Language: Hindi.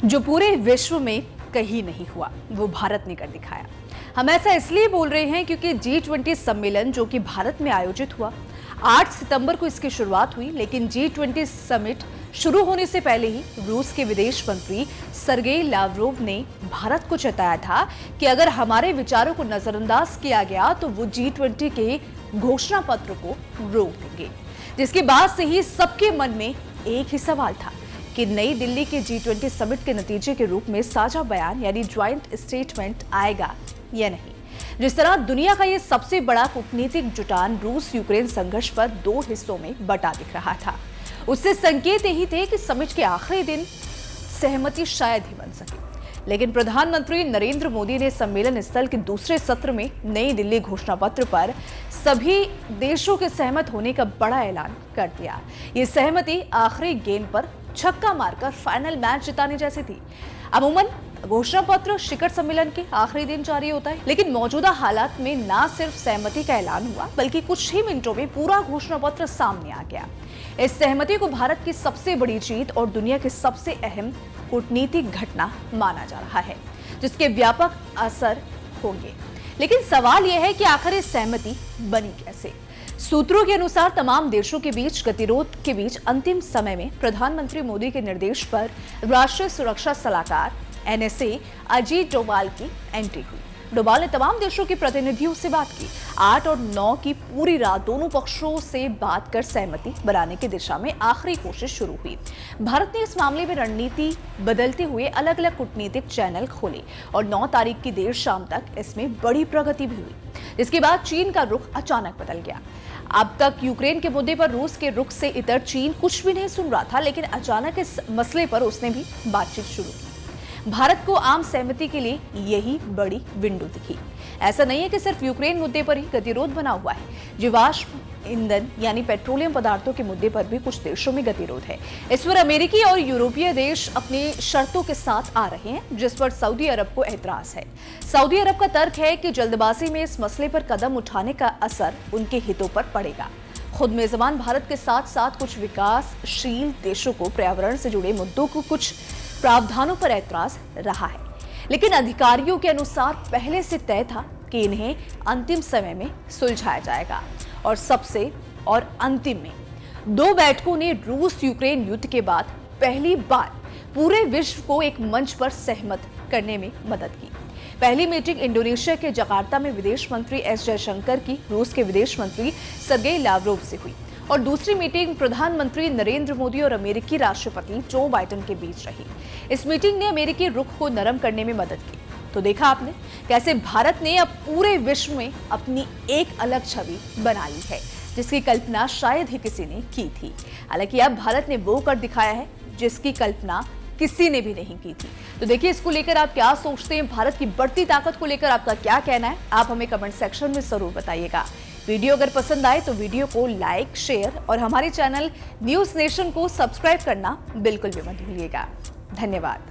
जो पूरे विश्व में कहीं नहीं हुआ वो भारत ने कर दिखाया। हम ऐसा इसलिए बोल रहे हैं क्योंकि G20 सम्मेलन जो कि भारत में आयोजित हुआ 8 सितंबर को इसकी शुरुआत हुई, लेकिन G20 समिट शुरू होने से पहले ही रूस के विदेश मंत्री सर्गेई लावरोव ने भारत को चेताया था कि अगर हमारे विचारों को नजरअंदाज किया गया तो वो G20 के घोषणा पत्र को रोक देंगे। जिसके बाद से ही सबके मन में एक ही सवाल था कि नई दिल्ली के G20 समिट के नतीजे के रूप में साझा बयान यानी ज्वाइंट स्टेटमेंट आएगा या नहीं। जिस तरह दुनिया का ये सबसे बड़ा कूटनीतिक जुटान रूस यूक्रेन संघर्ष पर दो हिस्सों में बटा दिख रहा था, उससे संकेत यही थे कि समिट के आखिरी दिन सहमति शायद ही बन सके। लेकिन प्रधानमंत्री नरेंद्र मोदी ने सम्मेलन स्थल के दूसरे सत्र में नई दिल्ली घोषणा पत्र पर सभी देशों के सहमत होने का बड़ा ऐलान कर दिया। ये सहमति आखिरी गेंद पर छक्का मारकर फाइनल मैच जिताने जैसी थी। अमूमन घोषणा पत्र शिखर सम्मेलन के आखिरी दिन जारी होता है, लेकिन मौजूदा हालात में न सिर्फ सहमति का ऐलान हुआ बल्कि कुछ ही मिनटों में पूरा घोषणा पत्र सामने आ गया। इस सहमति को भारत की सबसे बड़ी जीत और दुनिया की सबसे अहम कूटनीतिक घटना माना जा रहा है, जिसके व्यापक असर होंगे। लेकिन सवाल यह है कि आखिर इस सहमति बनी कैसे। सूत्रों के अनुसार तमाम देशों के बीच गतिरोध के बीच अंतिम समय में प्रधानमंत्री मोदी के निर्देश पर राष्ट्रीय सुरक्षा सलाहकार NSA अजीत डोभाल की एंट्री हुई। डोभाल ने तमाम देशों के प्रतिनिधियों से बात की। 8 और 9 की पूरी रात दोनों पक्षों से बात कर सहमति बनाने की दिशा में आखिरी कोशिश शुरू हुई। भारत ने इस मामले में रणनीति बदलते हुए अलग अलग कूटनीतिक चैनल खोले और 9 तारीख की देर शाम तक इसमें बड़ी प्रगति भी हुई। इसके बाद चीन का रुख अचानक बदल गया। अब तक यूक्रेन के मुद्दे पर रूस के रुख से इतर चीन कुछ भी नहीं सुन रहा था, लेकिन अचानक इस मसले पर उसने भी बातचीत शुरू की। भारत को आम सहमति के लिए यही बड़ी विंडो दिखी। ऐसा नहीं है कि सिर्फ यूक्रेन मुद्दे पर ही गतिरोध बना हुआ है। जीवाश्म ईंधन यानी पेट्रोलियम पदार्थों के मुद्दे पर भी कुछ देशों में गतिरोध है। इस पर अमेरिकी और यूरोपीय देश अपनी शर्तों के साथ आ रहे हैं, जिस पर सऊदी अरब को एतराज है। सऊदी अरब का तर्क है कि जल्दबाजी में इस मसले पर कदम उठाने का असर उनके हितों पर पड़ेगा। खुद मेजबान भारत के साथ साथ कुछ विकासशील देशों को पर्यावरण से जुड़े मुद्दों को कुछ प्रावधानों पर ऐतराज रहा है, लेकिन अधिकारियों के अनुसार पहले से तय था कि इन्हें अंतिम समय में सुलझाया जाएगा। और सबसे और अंतिम में 2 बैठकों ने रूस यूक्रेन युद्ध के बाद पहली बार पूरे विश्व को एक मंच पर सहमत करने में मदद की। पहली मीटिंग इंडोनेशिया के जकार्ता में विदेश मंत्री S जयशंकर की रूस के विदेश मंत्री सर्गेई लावरोव से हुई और दूसरी मीटिंग प्रधानमंत्री नरेंद्र मोदी और अमेरिकी राष्ट्रपति जो बाइडेन के बीच रही। इस मीटिंग ने अमेरिकी रुख को नरम करने में मदद की। तो देखा आपने कैसे भारत ने अब पूरे विश्व में अपनी एक अलग छवि बना ली है, जिसकी कल्पना शायद ही किसी ने की थी। हालांकि अब भारत ने वो कर दिखाया है जिसकी कल्पना किसी ने भी नहीं की थी। तो देखिए, इसको लेकर आप क्या सोचते हैं, भारत की बढ़ती ताकत को लेकर आपका क्या कहना है, आप हमें कमेंट सेक्शन में जरूर बताइएगा। वीडियो अगर पसंद आए तो वीडियो को लाइक, शेयर और हमारे चैनल न्यूज़ नेशन को सब्सक्राइब करना बिल्कुल भी मत भूलिएगा। धन्यवाद।